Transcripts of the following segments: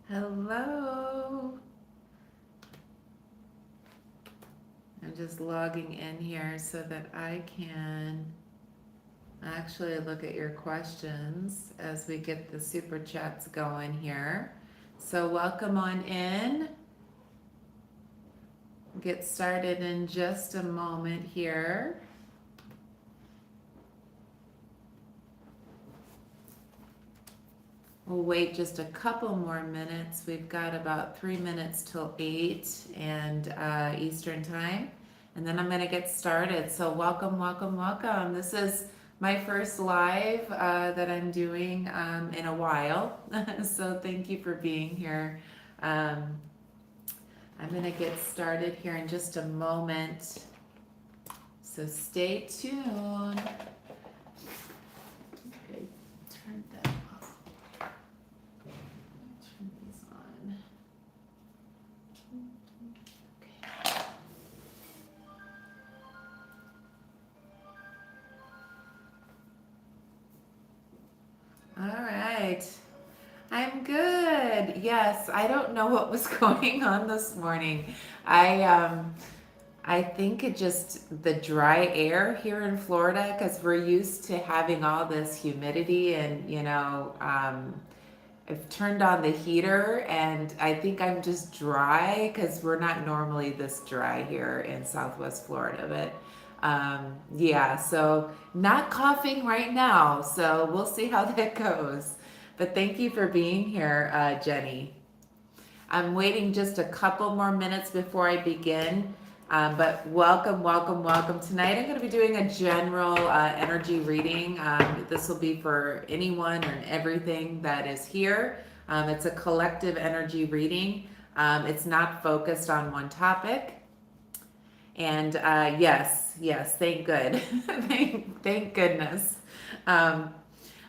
Hello. I'm just logging in here so that I can actually look at your questions as we get the super chats going here. So welcome on in. Get started in just a moment here. We'll wait just a couple more minutes. We've got about 3 minutes till 8 and Eastern time. And then I'm going to get started. So welcome, welcome, welcome. This is my first live that I'm doing in a while. So thank you for being here. Um, I'm going to get started here in just a moment. So stay tuned. Okay, turn that off. Turn these on. Okay. All right. I'm good. Yes, I don't know what was going on this morning. I think it just the dry air here in Florida because we're used to having all this humidity and I've turned on the heater and I think I'm just dry because we're not normally this dry here in Southwest Florida. But yeah, so not coughing right now. So we'll see how that goes. But thank you for being here, Jenny. I'm waiting just a couple more minutes before I begin. But welcome, welcome, welcome. Tonight I'm going to be doing a general energy reading. This will be for anyone and everything that is here. It's a collective energy reading. It's not focused on one topic. And yes, thank good. thank goodness. Um,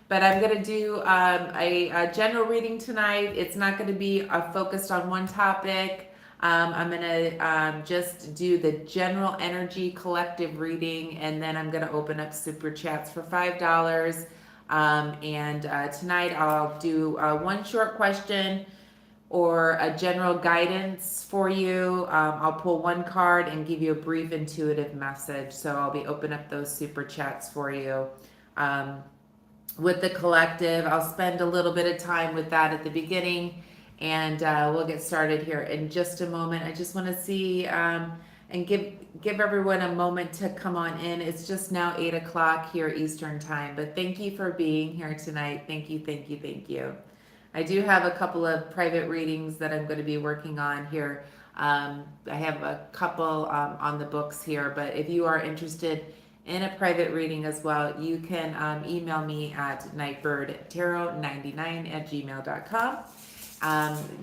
but I'm going to do a general reading tonight. It's not going to be focused on one topic. I'm going to just do the general energy collective reading, and then I'm going to open up super chats for $5. And tonight I'll do one short question or a general guidance for you. I'll pull one card and give you a brief intuitive message. So I'll be opening up those super chats for you. With the collective, I'll spend a little bit of time with that at the beginning, and we'll get started here in just a moment. I just want to see and give everyone a moment to come on in. It's just now 8 o'clock here Eastern time, but thank you for being here tonight. Thank you, thank you, thank you. I do have a couple of private readings that I'm going to be working on here. I have a couple on the books here, but if you are interested in a private reading as well, you can email me at nightbirdtarot99@gmail.com.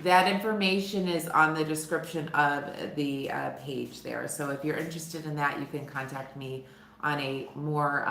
That information is on the description of the page there. So if you're interested in that, you can contact me on a more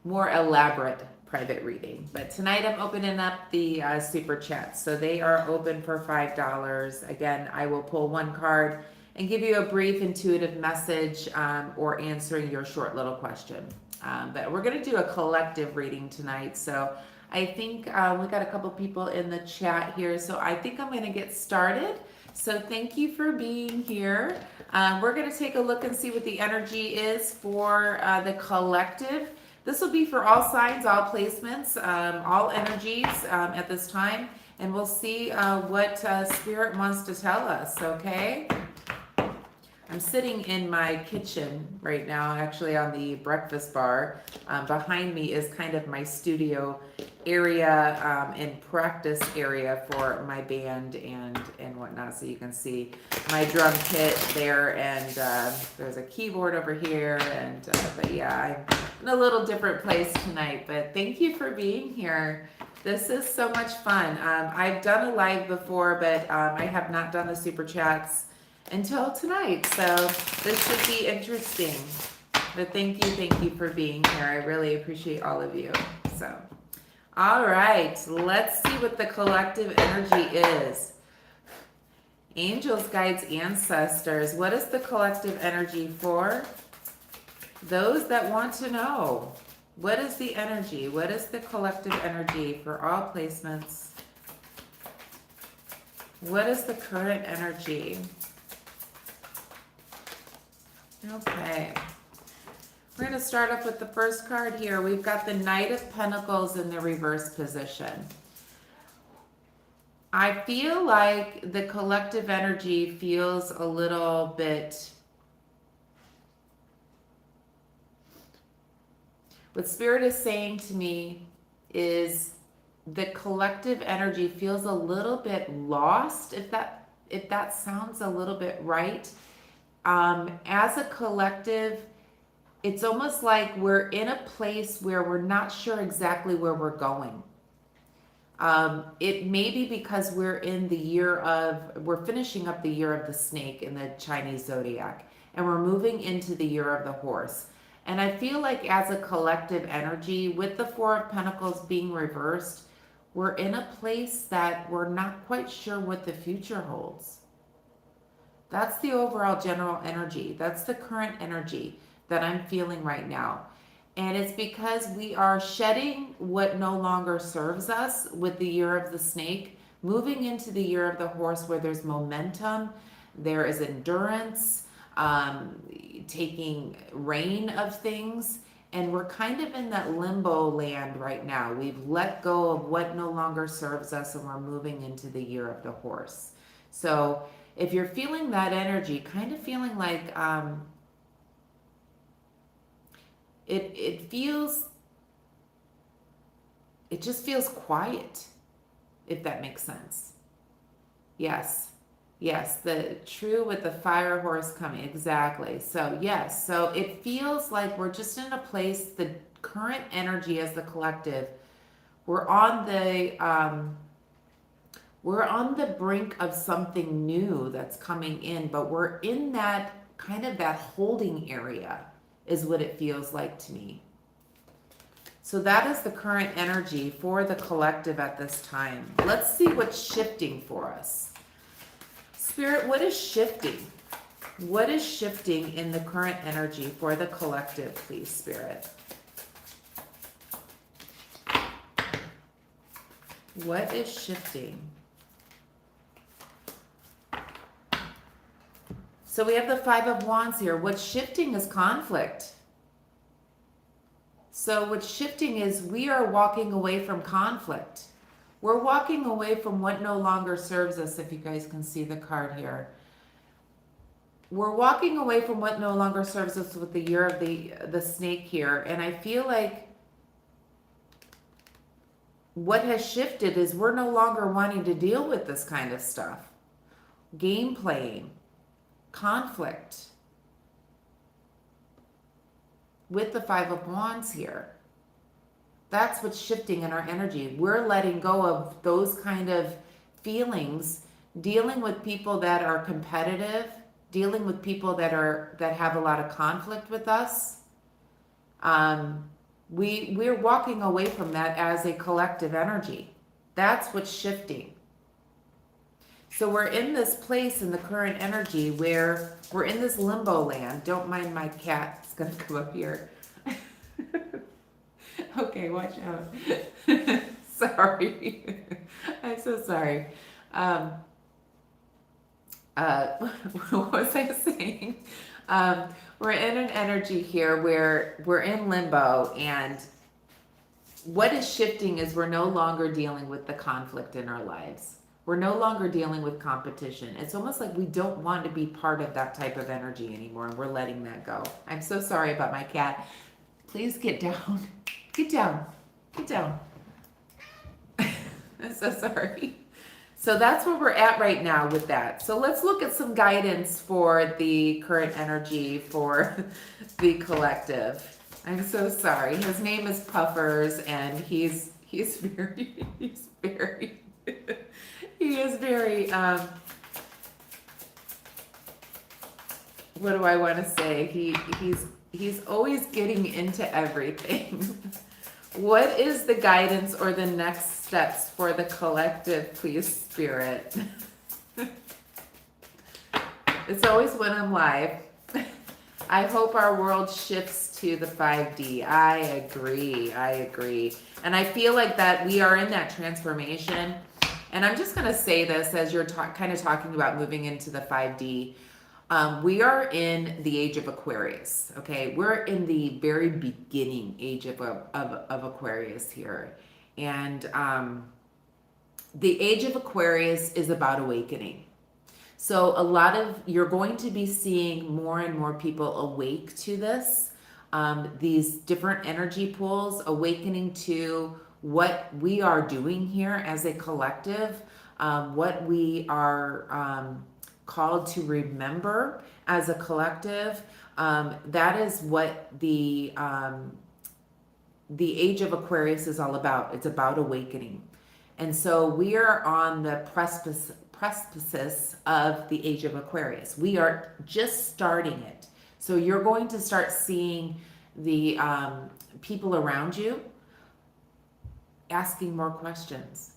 elaborate private reading. But tonight I'm opening up the super chats. So they are open for $5. Again, I will pull one card and give you a brief intuitive message or answering your short little question. But we're going to do a collective reading tonight. So I think we got a couple people in the chat here. So I think I'm going to get started. So thank you for being here. We're going to take a look and see what the energy is for the collective. This will be for all signs, all placements, all energies at this time. And we'll see what Spirit wants to tell us, okay? I'm sitting in my kitchen right now, actually on the breakfast bar. Behind me is kind of my studio area and practice area for my band and whatnot. So you can see my drum kit there, and there's a keyboard over here. And but yeah, I'm in a little different place tonight. But thank you for being here. This is so much fun. I've done a live before, but I have not done the super chats until tonight. So this should be interesting. But thank you for being here. I really appreciate all of you. So, all right, let's see what the collective energy is. Angels, guides, ancestors. What is the collective energy for those that want to know? What is the energy? What is the collective energy for all placements? What is the current energy? Okay. We're going to start off with the first card here. We've got the Knight of Pentacles in the reverse position. I feel like the collective energy feels a little bit... What Spirit is saying to me is the collective energy feels a little bit lost, if that sounds a little bit right. As a collective, it's almost like we're in a place where we're not sure exactly where we're going. It may be because we're finishing up the year of the snake in the Chinese zodiac, and we're moving into the year of the horse. And I feel like as a collective energy, with the Four of Pentacles being reversed, we're in a place that we're not quite sure what the future holds. That's the overall general energy. That's the current energy that I'm feeling right now. And it's because we are shedding what no longer serves us with the year of the snake, moving into the year of the horse, where there's momentum, there is endurance, taking reign of things. And we're kind of in that limbo land right now. We've let go of what no longer serves us, and we're moving into the year of the horse. So if you're feeling that energy, kind of feeling like it just feels quiet, if that makes sense. Yes. Yes, the true with the fire horse coming. Exactly. So yes, so it feels like we're just in a place, the current energy as the collective, we're on the brink of something new that's coming in, but we're in that kind of that holding area is what it feels like to me. So that is the current energy for the collective at this time. Let's see what's shifting for us. Spirit, what is shifting? What is shifting in the current energy for the collective, please, Spirit? What is shifting? So we have the Five of Wands here. What's shifting is conflict. So what's shifting is we are walking away from conflict. We're walking away from what no longer serves us, if you guys can see the card here. We're walking away from what no longer serves us with the year of the snake here. And I feel like what has shifted is we're no longer wanting to deal with this kind of stuff. Game playing, conflict. With the Five of Wands here. That's what's shifting in our energy. We're letting go of those kind of feelings, dealing with people that are competitive, dealing with people that have a lot of conflict with us. We're walking away from that as a collective energy. That's what's shifting. So we're in this place in the current energy where we're in this limbo land. Don't mind my cat. It's going to come up here. Okay, watch out. Sorry. I'm so sorry. What was I saying? We're in an energy here where we're in limbo, and what is shifting is we're no longer dealing with the conflict in our lives. We're no longer dealing with competition. It's almost like we don't want to be part of that type of energy anymore, and we're letting that go. I'm so sorry about my cat. Please get down. Get down. Get down. I'm so sorry. So that's where we're at right now with that. So let's look at some guidance for the current energy for the collective. I'm so sorry. His name is Puffers, and he is very what do I want to say? He's always getting into everything. What is the guidance or the next steps for the collective, please, Spirit? It's always when I'm live. I hope our world shifts to the 5D. I agree. And I feel like that we are in that transformation. And I'm just going to say this as you're kind of talking about moving into the 5D. We are in the age of Aquarius, okay? We're in the very beginning age of Aquarius here. And the age of Aquarius is about awakening. So you're going to be seeing more and more people awake to this, these different energy pools, awakening to what we are doing here as a collective, what we are called to remember as a collective. That is what the age of Aquarius is all about. It's about awakening. And so we are on the precipice of the age of Aquarius. We are just starting it. So you're going to start seeing the people around you asking more questions,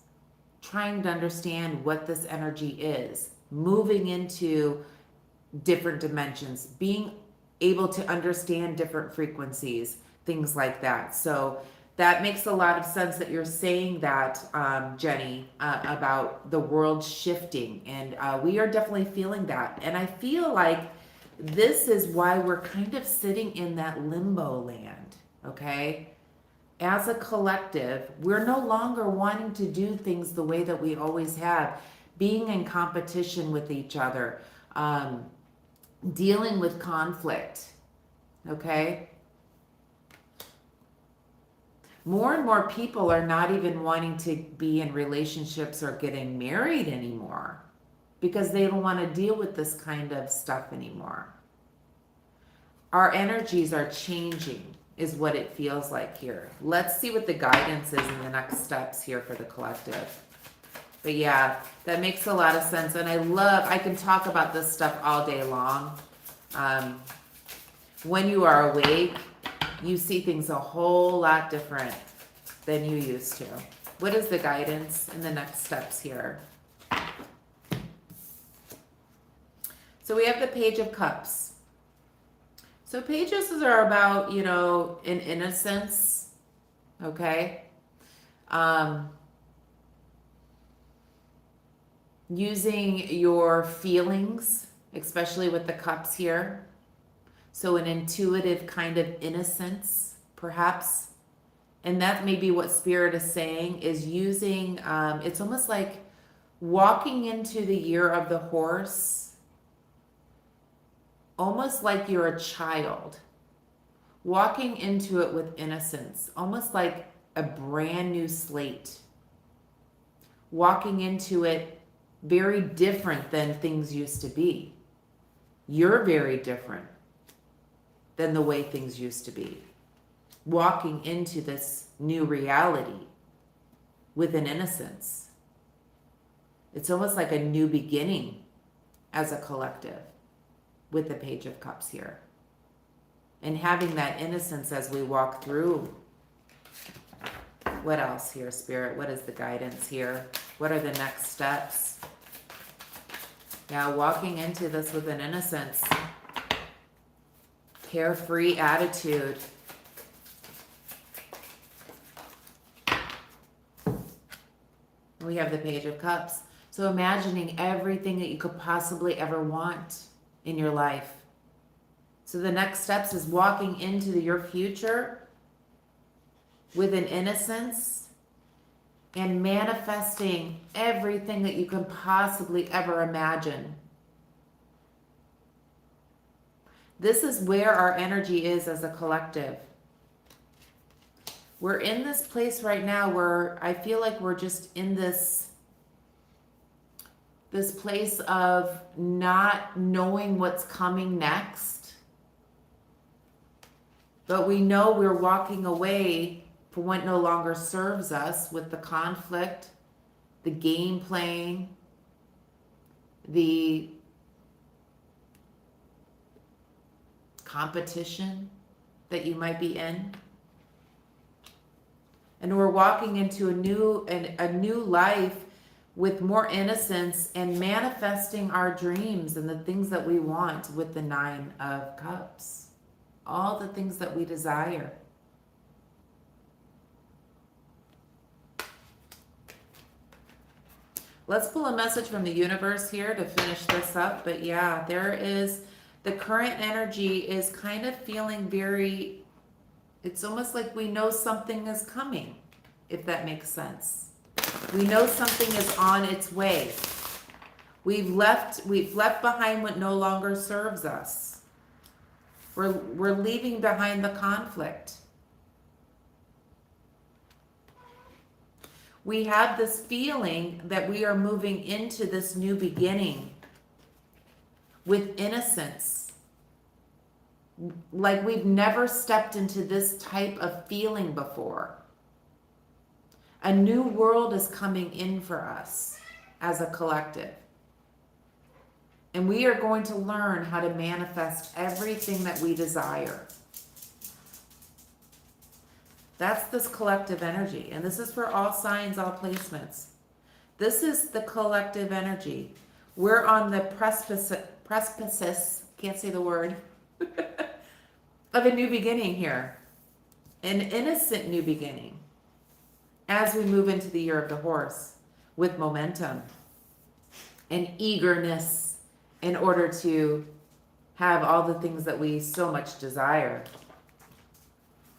trying to understand what this energy is, moving into different dimensions, being able to understand different frequencies, things like that. So that makes a lot of sense that you're saying that, Jenny, about the world shifting. And we are definitely feeling that. And I feel like this is why we're kind of sitting in that limbo land, okay? As a collective, we're no longer wanting to do things the way that we always have, being in competition with each other, dealing with conflict, okay? More and more people are not even wanting to be in relationships or getting married anymore because they don't want to deal with this kind of stuff anymore. Our energies are changing, is what it feels like here. Let's see what the guidance is in the next steps here for the collective. But yeah, that makes a lot of sense. And I can talk about this stuff all day long. When you are awake, you see things a whole lot different than you used to. What is the guidance in the next steps here? So we have the Page of Cups. So pages are about, in innocence, okay? Using your feelings, especially with the cups here. So an intuitive kind of innocence, perhaps. And that may be what Spirit is saying, is using, it's almost like walking into the year of the horse, almost like you're a child, walking into it with innocence, almost like a brand new slate, walking into it very different than things used to be. You're very different than the way things used to be. Walking into this new reality with an innocence. It's almost like a new beginning as a collective with the Page of Cups here. And having that innocence as we walk through. What else here, Spirit? What is the guidance here? What are the next steps? Yeah, walking into this with an innocence. Carefree attitude. We have the Page of Cups. So imagining everything that you could possibly ever want in your life. So the next steps is walking into your future with an innocence and manifesting everything that you can possibly ever imagine. This is where our energy is as a collective. We're in this place right now where I feel like we're just in this place of not knowing what's coming next. But we know we're walking away from what no longer serves us, with the conflict, the game playing, the competition that you might be in. And we're walking into a new life with more innocence and manifesting our dreams and the things that we want with the Nine of Cups. All the things that we desire. Let's pull a message from the universe here to finish this up. But yeah, there is, the current energy is kind of feeling very, it's almost like we know something is coming, if that makes sense. We know something is on its way. We've left behind what no longer serves us. We're leaving behind the conflict. We have this feeling that we are moving into this new beginning with innocence. Like we've never stepped into this type of feeling before. A new world is coming in for us as a collective. And we are going to learn how to manifest everything that we desire. That's this collective energy. And this is for all signs, all placements. This is the collective energy. We're on the precipice, can't say the word, of a new beginning here. An innocent new beginning. As we move into the year of the horse with momentum and eagerness in order to have all the things that we so much desire.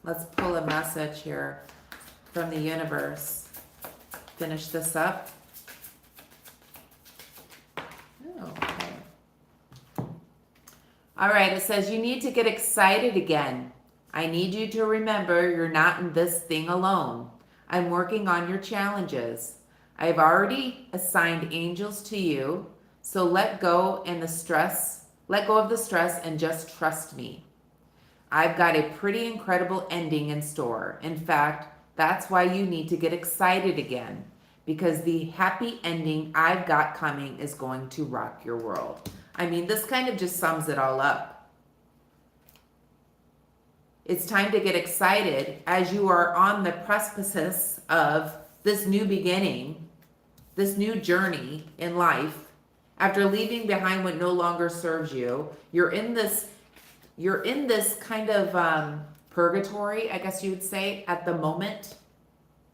Let's pull a message here from the universe. Finish this up. Oh, okay. All right, it says you need to get excited again. I need you to remember you're not in this thing alone. I'm working on your challenges. I've already assigned angels to you, so let go of the stress and just trust me. I've got a pretty incredible ending in store. In fact, that's why you need to get excited again, because the happy ending I've got coming is going to rock your world. I mean, this kind of just sums it all up. It's time to get excited as you are on the precipice of this new beginning, this new journey in life. After leaving behind what no longer serves you, you're in this kind of purgatory, I guess you would say, at the moment,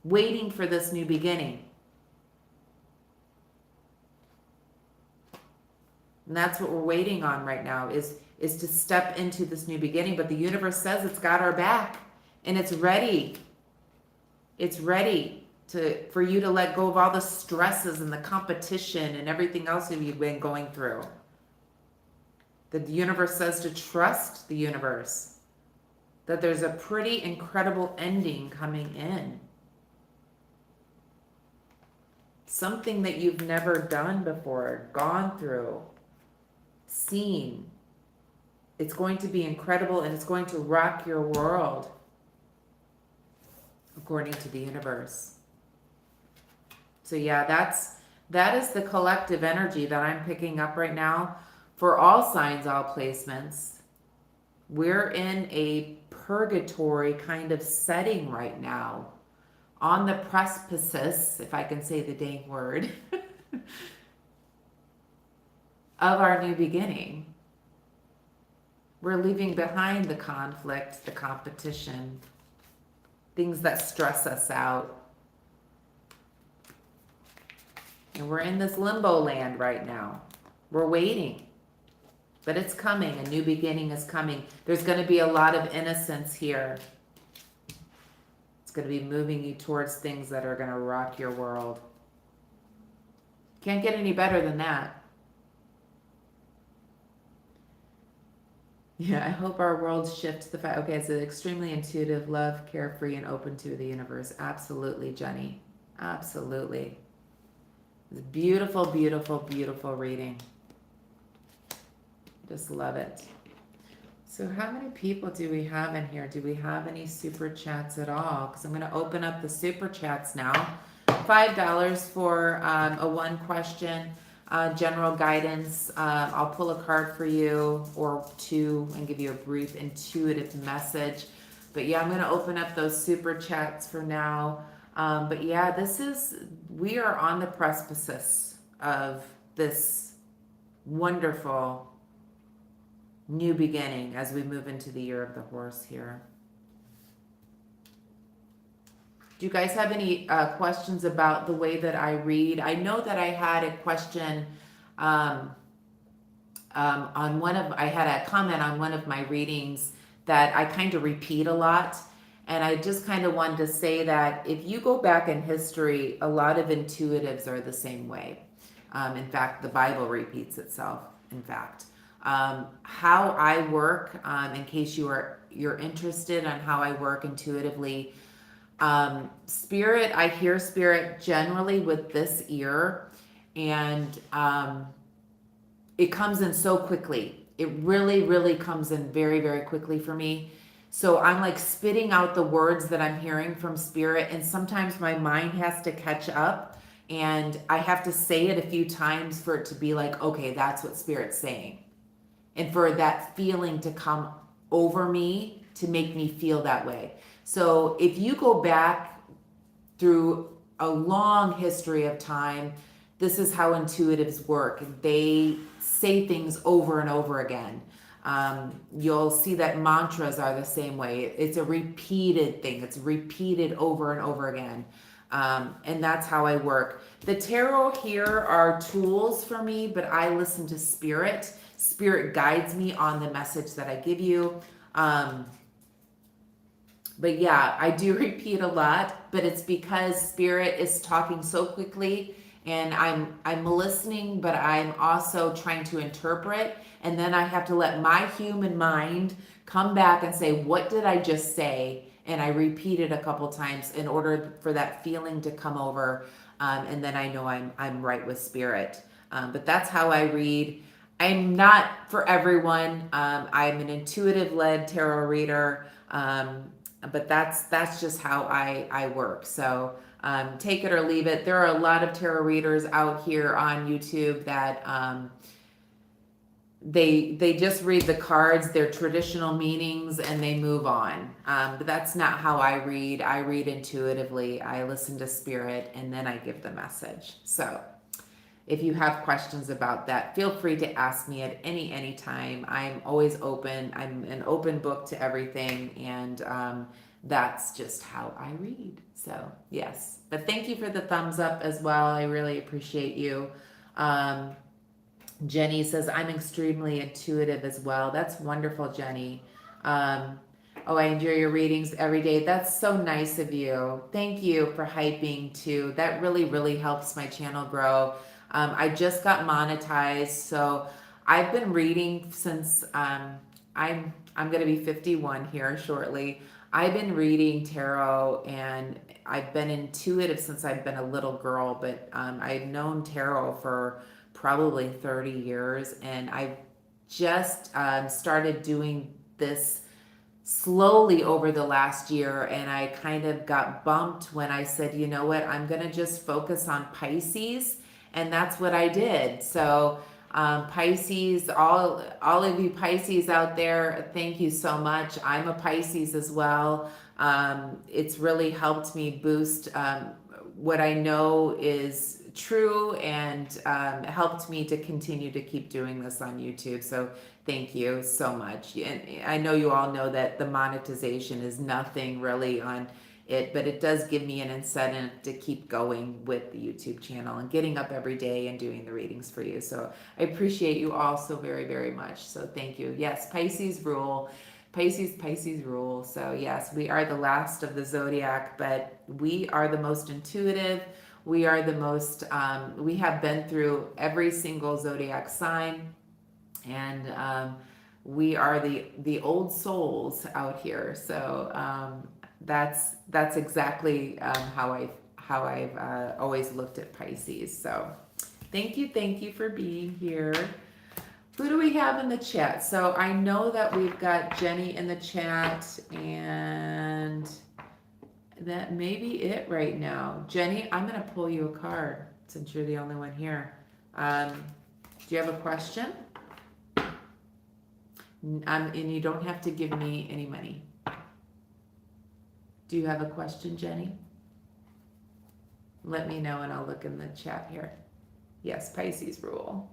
waiting for this new beginning. And that's what we're waiting on right now, is to step into this new beginning. But the universe says it's got our back, and it's ready. It's ready for you to let go of all the stresses and the competition and everything else that you've been going through. The universe says to trust the universe, that there's a pretty incredible ending coming in. Something that you've never done before, gone through, seen. It's going to be incredible, and it's going to rock your world, according to the universe. So yeah, that is the collective energy that I'm picking up right now for all signs, all placements. We're in a purgatory kind of setting right now, on the precipice, if I can say the dang word, of our new beginning. We're leaving behind the conflict, the competition, things that stress us out. And we're in this limbo land right now. We're waiting. But it's coming. A new beginning is coming. There's going to be a lot of innocence here. It's going to be moving you towards things that are going to rock your world. Can't get any better than that. Yeah, I hope our world shifts the fact. Okay, it's an extremely intuitive, love, carefree, and open to the universe. Absolutely, Jenny. Absolutely. It's a beautiful, beautiful, beautiful reading. Just love it. So how many people do we have in here? Do we have any super chats at all? Because I'm going to open up the super chats now. $5 for a one question general guidance. I'll pull a card for you or two and give you a brief intuitive message. But yeah, I'm going to open up those super chats for now. But yeah, we are on the precipice of this wonderful new beginning as we move into the year of the horse here. Do you guys have any questions about the way that I read? I know that I had a question um, on I had a comment on one of my readings that I kind of repeat a lot. And I just kind of wanted to say that if you go back in history, a lot of intuitives are the same way. In fact, the Bible repeats itself, in fact. How I work, in case you're interested on how I work intuitively, spirit, I hear spirit generally with this ear, and it comes in so quickly. It really, really comes in very, very quickly for me. So I'm like spitting out the words that I'm hearing from spirit, and sometimes my mind has to catch up, and I have to say it a few times for it to be like, okay, that's what spirit's saying. And for that feeling to come over me to make me feel that way. So if you go back through a long history of time, this is how intuitives work. They say things over and over again. You'll see that mantras are the same way. It's a repeated thing, it's repeated over and over again. And that's how I work. The tarot here are tools for me, but I listen to spirit. Spirit guides me on the message that I give you. But yeah, I do repeat a lot, but it's because spirit is talking so quickly, and I'm listening, but I'm also trying to interpret, and then I have to let my human mind come back and say, what did I just say? And I repeat it a couple times in order for that feeling to come over, and then I know I'm right with spirit. But that's how I read. I'm not for everyone. I'm an intuitive led tarot reader. But that's just how I work. So take it or leave it. There are a lot of tarot readers out here on YouTube that they just read the cards, their traditional meanings, and they move on. But that's not how I read. I read intuitively. I listen to spirit, and then I give the message. So if you have questions about that, feel free to ask me at any time. I'm always open. I'm an open book to everything, and that's just how I read. So yes, but thank you for the thumbs up as well. I really appreciate you. Jenny says, I'm extremely intuitive as well. That's wonderful, Jenny. Oh, I enjoy your readings every day. That's so nice of you. Thank you for hyping too. That really, really helps my channel grow. I just got monetized, so I've been reading since I'm going to be 51 here shortly. I've been reading tarot, and I've been intuitive since I've been a little girl, but I've known tarot for probably 30 years, and I've just started doing this slowly over the last year, and I kind of got bumped when I said, you know what, I'm going to just focus on Pisces, and that's what I did. So Pisces, all of you Pisces out there, thank you so much. I'm a Pisces as well. It's really helped me boost what I know is true, and helped me to continue to keep doing this on YouTube. So thank you so much. And I know you all know that the monetization is nothing really on it, but it does give me an incentive to keep going with the YouTube channel and getting up every day and doing the readings for you. So I appreciate you all so very, very much. So thank you. Yes, Pisces rule. Pisces rule. So yes, we are the last of the zodiac, but we are the most intuitive. We are the most, we have been through every single zodiac sign, and we are the old souls out here. So that's exactly how I've always looked at Pisces. So thank you for being here. Who do we have in the chat? So I know that we've got Jenny in the chat, and that may be it right now. Jenny, I'm going to pull you a card since you're the only one here. Do you have a question? And you don't have to give me any money. Do you have a question, Jenny? Let me know and I'll look in the chat here. Yes, Pisces rule.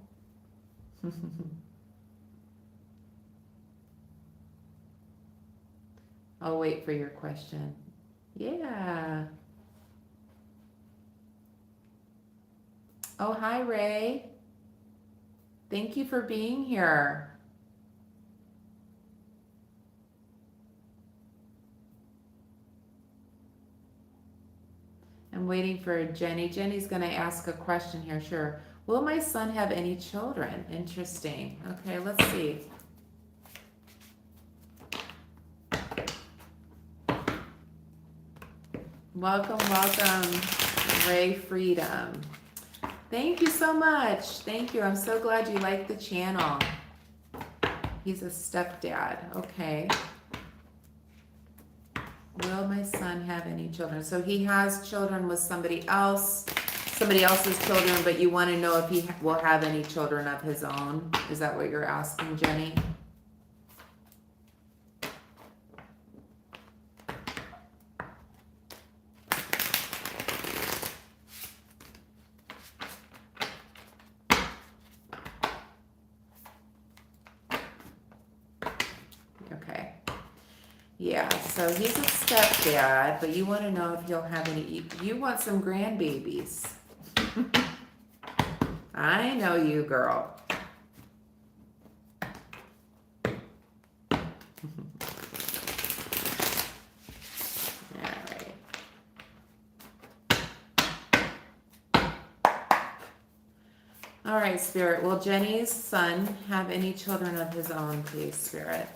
I'll wait for your question. Yeah. Oh, hi, Ray. Thank you for being here. I'm waiting for Jenny. Jenny's going to ask a question here. Sure. Will my son have any children? Interesting. Okay, let's see. Welcome, welcome, Ray Freedom. Thank you so much. Thank you. I'm so glad you like the channel. He's a stepdad. Okay. Will my son have any children? So he has children with somebody else's children, but you want to know if he will have any children of his own? Is that what you're asking, Jenny? Okay. Yeah, so he's a stepdad, but you want to know if he'll have any, you want some grandbabies. I know you, girl. All right, Spirit. Will Jenny's son have any children of his own, please, Spirit?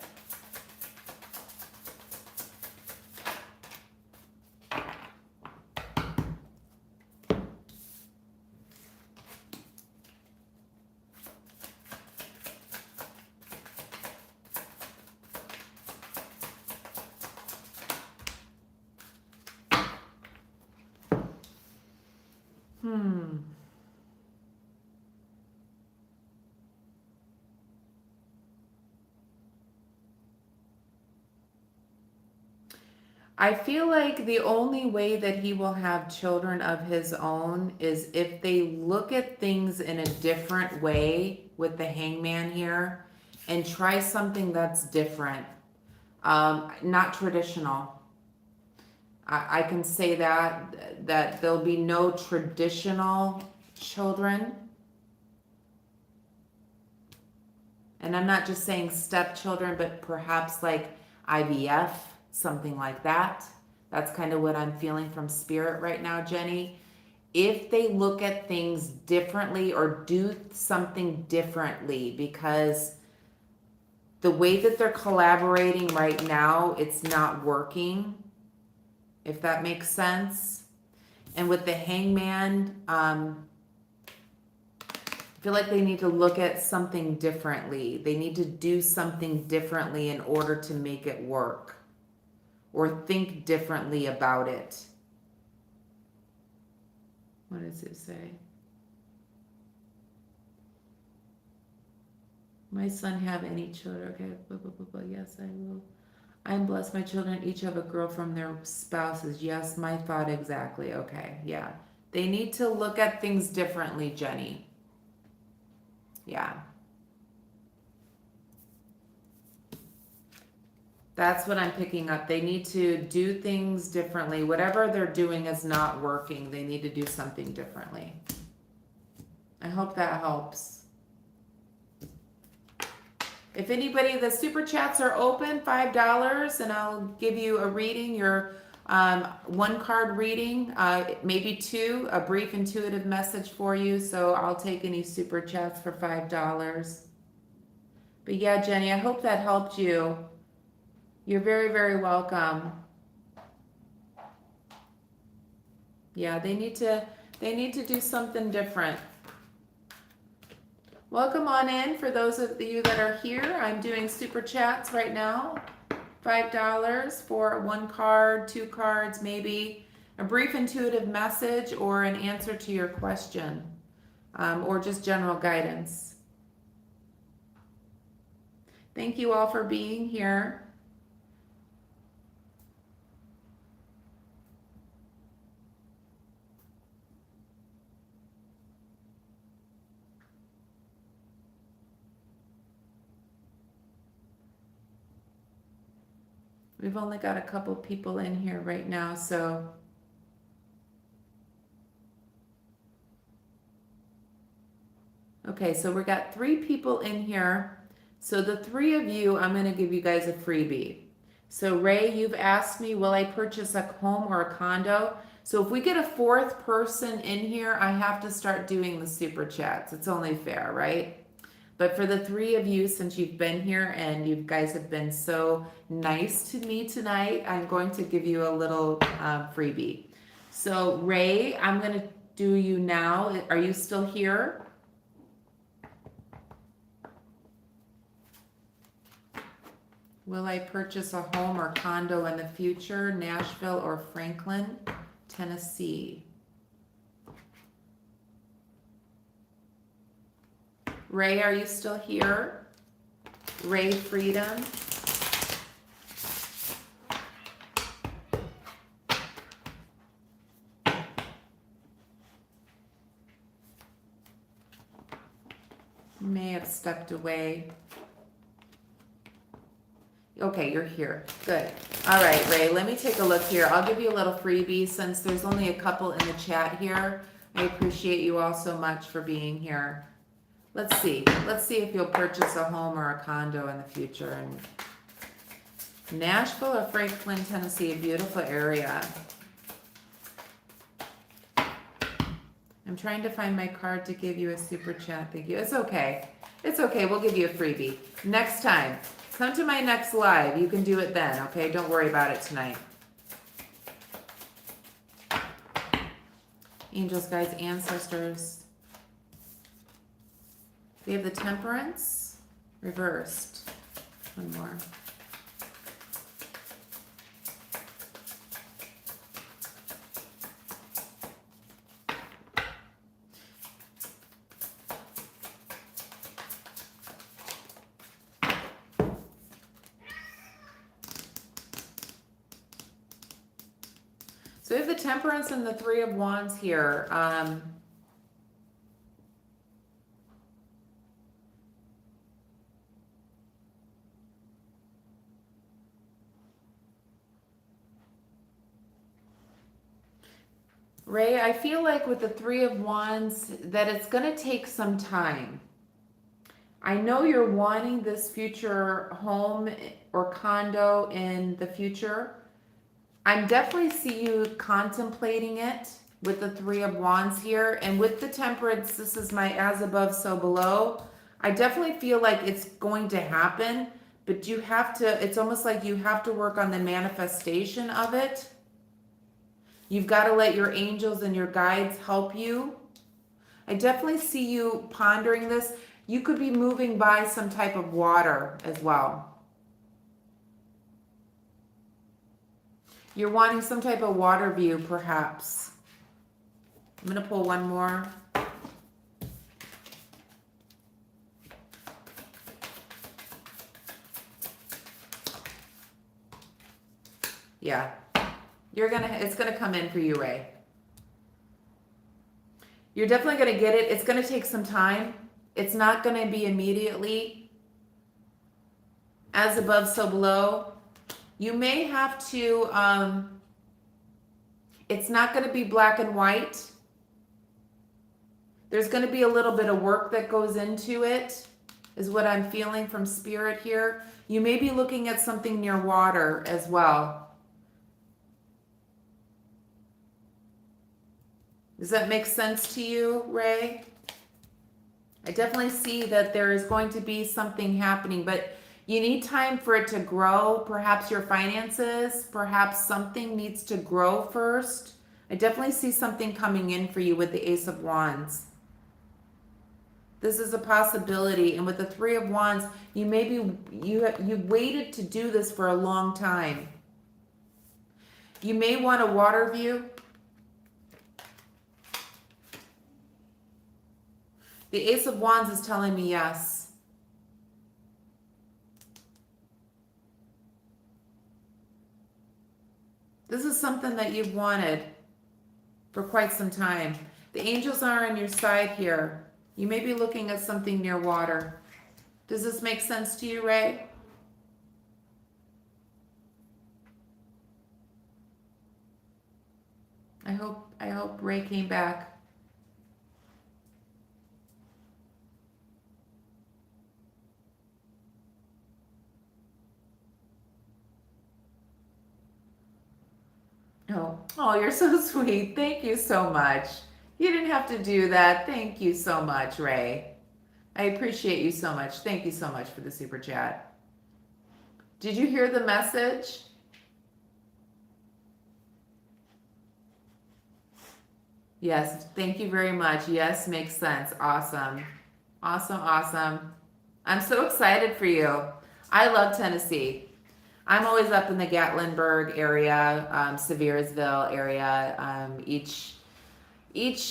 I feel like the only way that he will have children of his own is if they look at things in a different way with the hangman here and try something that's different, not traditional. I can say that there'll be no traditional children. And I'm not just saying stepchildren, but perhaps like IVF, something like that. That's kind of what I'm feeling from Spirit right now, Jenny. If they look at things differently or do something differently, because the way that they're collaborating right now, it's not working, if that makes sense. And with the hangman, I feel like they need to look at something differently. They need to do something differently in order to make it work, or think differently about it. What does it say? My son have any children? Okay, blah, blah, blah, blah. Yes, I will. I'm blessed. My children each have a girl from their spouses. Yes, my thought exactly. Okay, yeah. They need to look at things differently, Jenny. Yeah. That's what I'm picking up. They need to do things differently. Whatever they're doing is not working. They need to do something differently. I hope that helps. If anybody, the super chats are open, $5, and I'll give you a reading, your one card reading, maybe two, a brief intuitive message for you. So I'll take any super chats for $5. But yeah, Jenny, I hope that helped you. You're very, very welcome. Yeah, they need to do something different. Welcome on in for those of you that are here. I'm doing super chats right now. $5 for one card, two cards, maybe a brief intuitive message or an answer to your question, or just general guidance. Thank you all for being here. We've only got a couple people in here right now, so Okay, so we got 3 people in here. So the 3 of you, I'm going to give you guys a freebie. So Ray, you've asked me, will I purchase a home or a condo? So if we get a 4th person in here, I have to start doing the super chats. It's only fair, right? But for the 3 of you, since you've been here and you guys have been so nice to me tonight, I'm going to give you a little freebie. So Ray, I'm going to do you now. Are you still here? Will I purchase a home or condo in the future, Nashville or Franklin, Tennessee? Ray, are you still here? Ray Freedom. May have stepped away. Okay, you're here. Good. All right, Ray, let me take a look here. I'll give you a little freebie since there's only a couple in the chat here. I appreciate you all so much for being here. Let's see. Let's see if you'll purchase a home or a condo in the future. In Nashville or Franklin, Tennessee, a beautiful area. I'm trying to find my card to give you a super chat. Thank you. It's okay. It's okay. We'll give you a freebie. Next time. Come to my next live. You can do it then, okay? Don't worry about it tonight. Angels, guides, ancestors. We have the Temperance reversed. One more. So we have the Temperance and the 3 of Wands here. Ray, I feel like with the 3 of Wands that it's going to take some time. I know you're wanting this future home or condo in the future. I definitely see you contemplating it with the 3 of Wands here. And with the Temperance, this is my as above, so below. I definitely feel like it's going to happen, but you have to, it's almost like you have to work on the manifestation of it. You've got to let your angels and your guides help you. I definitely see you pondering this. You could be moving by some type of water as well. You're wanting some type of water view, perhaps. I'm going to pull one more. Yeah. It's going to come in for you, Ray. You're definitely going to get it. It's going to take some time. It's not going to be immediately. As above, so below. You may have to, it's not going to be black and white. There's going to be a little bit of work that goes into it, is what I'm feeling from Spirit here. You may be looking at something near water as well. Does that make sense to you, Ray? I definitely see that there is going to be something happening, but you need time for it to grow. Perhaps your finances, perhaps something needs to grow first. I definitely see something coming in for you with the Ace of Wands. This is a possibility. And with the 3 of Wands, you waited to do this for a long time. You may want a water view. The Ace of Wands is telling me yes. This is something that you've wanted for quite some time. The angels are on your side here. You may be looking at something near water. Does this make sense to you, Ray? I hope Ray came back. know. Oh, you're so sweet. Thank you so much. You didn't have to do that. Thank you so much, Ray. I appreciate you so much. Thank you so much for the super chat. Did you hear the message? Yes, thank you very much. Yes, makes sense. Awesome. Awesome, awesome. I'm so excited for you. I love Tennessee. I'm always up in the Gatlinburg area, Seviersville area, each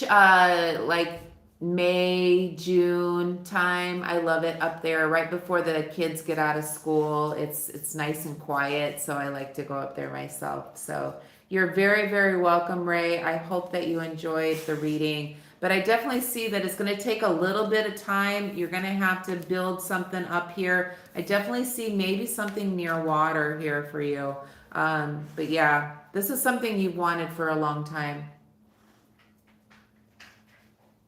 like May, June time. I love it up there right before the kids get out of school. It's nice and quiet, so I like to go up there myself. So you're very, very welcome, Ray. I hope that you enjoyed the reading. But I definitely see that it's going to take a little bit of time. You're going to have to build something up here. I definitely see maybe something near water here for you. But yeah, this is something you've wanted for a long time.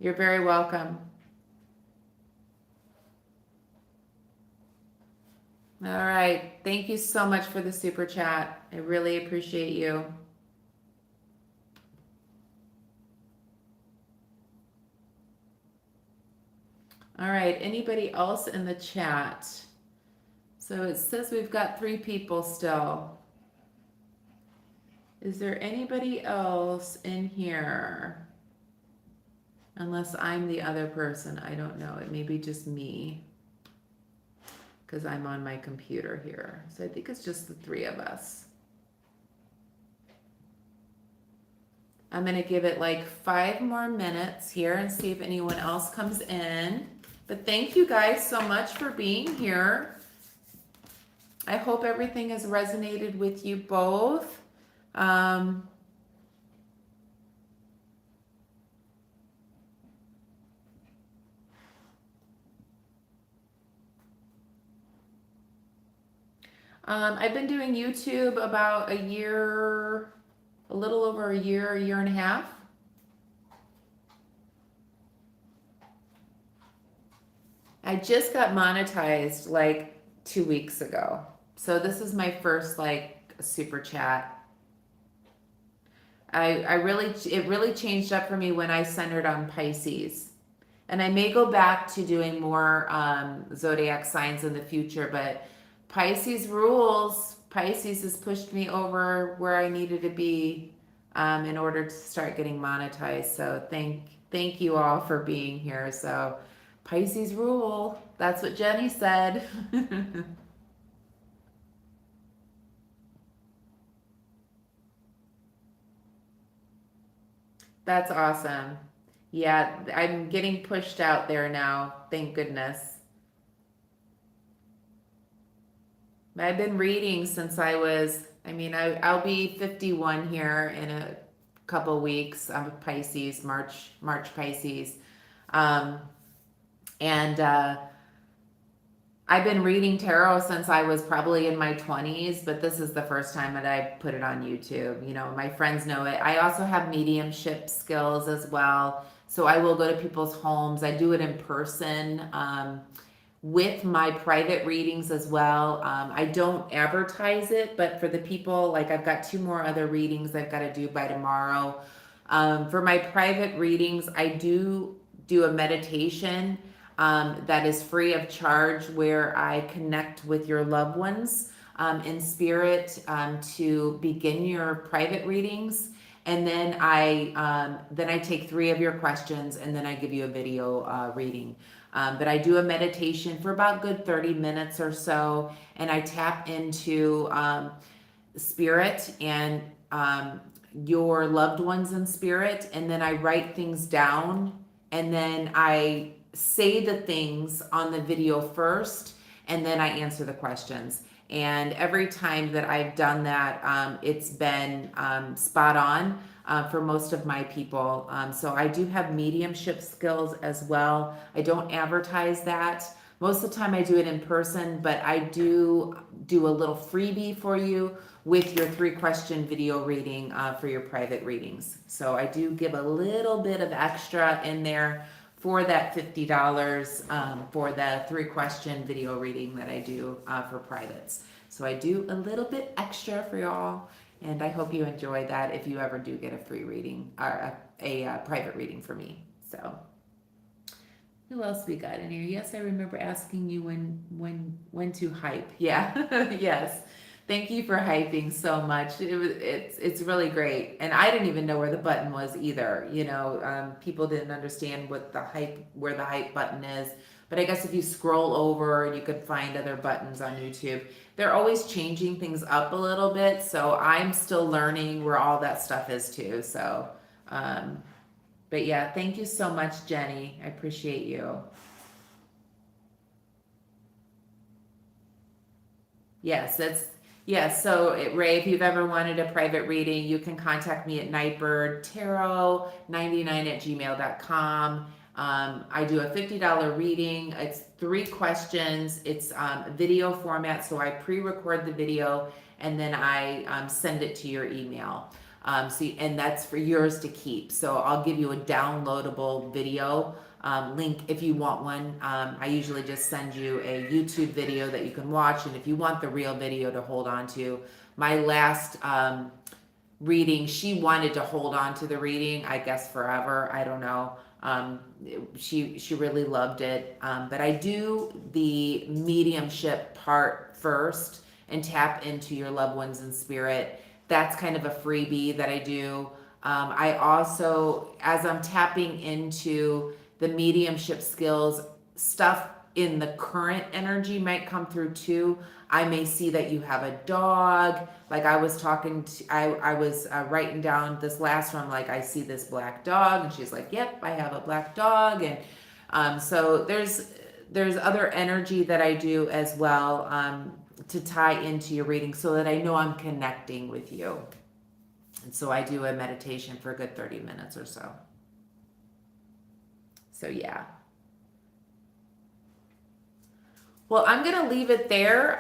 You're very welcome. All right. Thank you so much for the super chat. I really appreciate you. All right. Anybody else in the chat? So it says we've got 3 people still. Is there anybody else in here? Unless I'm the other person, I don't know. It may be just me because I'm on my computer here. So I think it's just the 3 of us. I'm going to give it like 5 more minutes here and see if anyone else comes in. But thank you guys so much for being here. I hope everything has resonated with you both. I've been doing YouTube about a year, a little over a year and a half. I just got monetized like 2 weeks ago. So this is my first like super chat. It really changed up for me when I centered on Pisces. And I may go back to doing more zodiac signs in the future, but Pisces rules. Pisces has pushed me over where I needed to be in order to start getting monetized. So thank you all for being here. So Pisces rule. That's what Jenny said. That's awesome. Yeah, I'm getting pushed out there now. Thank goodness. I've been reading since I'll be 51 here in a couple weeks. I'm a Pisces, March Pisces. And I've been reading tarot since I was probably in my 20s, but this is the first time that I put it on YouTube. You know, my friends know it. I also have mediumship skills as well. So I will go to people's homes. I do it in person with my private readings as well. I don't advertise it, but for the people, like I've got 2 more other readings I've got to do by tomorrow. For my private readings, I do a meditation that is free of charge where I connect with your loved ones in spirit to begin your private readings. And then I take 3 of your questions and then I give you a video reading. But I do a meditation for about good 30 minutes or so, and I tap into spirit and your loved ones in spirit, and then I write things down, and then I say the things on the video first, and then I answer the questions. And every time that I've done that, it's been spot on for most of my people. So I do have mediumship skills as well. I don't advertise that. Most of the time I do it in person, but I do a little freebie for you with your 3-question video reading for your private readings. So I do give a little bit of extra in there for that $50 for the 3-question video reading that I do for privates. So I do a little bit extra for y'all. And I hope you enjoy that if you ever do get a free reading or a private reading for me. So, who else we got in here? Yes, I remember asking you when to hype. Yeah, yes. Thank you for hyping so much. It's really great, and I didn't even know where the button was either. People didn't understand where the hype button is. But I guess if you scroll over, you could find other buttons on YouTube. They're always changing things up a little bit, so I'm still learning where all that stuff is too. So, um, but yeah, thank you so much, Jenny. I appreciate you. Yes, so Ray, if you've ever wanted a private reading, you can contact me at Nightbird Tarot 99 at gmail.com. I do a $50 reading. It's 3 questions. It's video format, so I pre-record the video and then I send it to your email. And that's for yours to keep. So I'll give you a downloadable video link if you want one. I usually just send you a YouTube video that you can watch, and if you want the real video to hold on to, my last reading, she wanted to hold on to the reading, I guess forever. I don't know. She really loved it. But I do the mediumship part first and tap into your loved ones in spirit. That's kind of a freebie that I do. I also, as I'm tapping into the mediumship skills, stuff in the current energy might come through too. I may see that you have a dog. Like I was talking to, I was writing down this last one, like I see this black dog, and she's like, yep, I have a black dog. And so there's other energy that I do as well to tie into your reading so that I know I'm connecting with you. And so I do a meditation for a good 30 minutes or so. So yeah. Well, I'm gonna leave it there.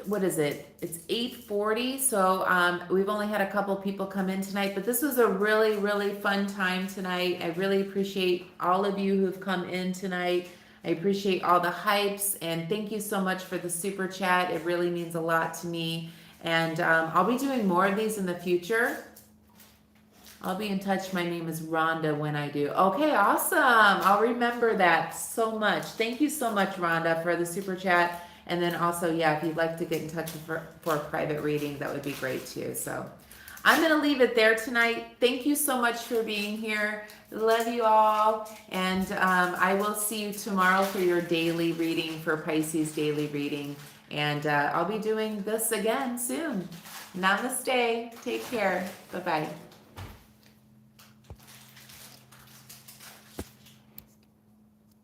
What is it? It's 8:40, so we've only had a couple people come in tonight, but this was a really, really fun time tonight. I really appreciate all of you who've come in tonight. I appreciate all the hypes, and thank you so much for the super chat. It really means a lot to me, and I'll be doing more of these in the future. I'll be in touch. My name is Rhonda when I do. Okay, awesome. I'll remember that so much. Thank you so much, Rhonda, for the super chat. And then also, yeah, if you'd like to get in touch for a private reading, that would be great too. So I'm going to leave it there tonight. Thank you so much for being here. Love you all. And I will see you tomorrow for your daily reading, for Pisces daily reading. And I'll be doing this again soon. Namaste. Take care. Bye-bye.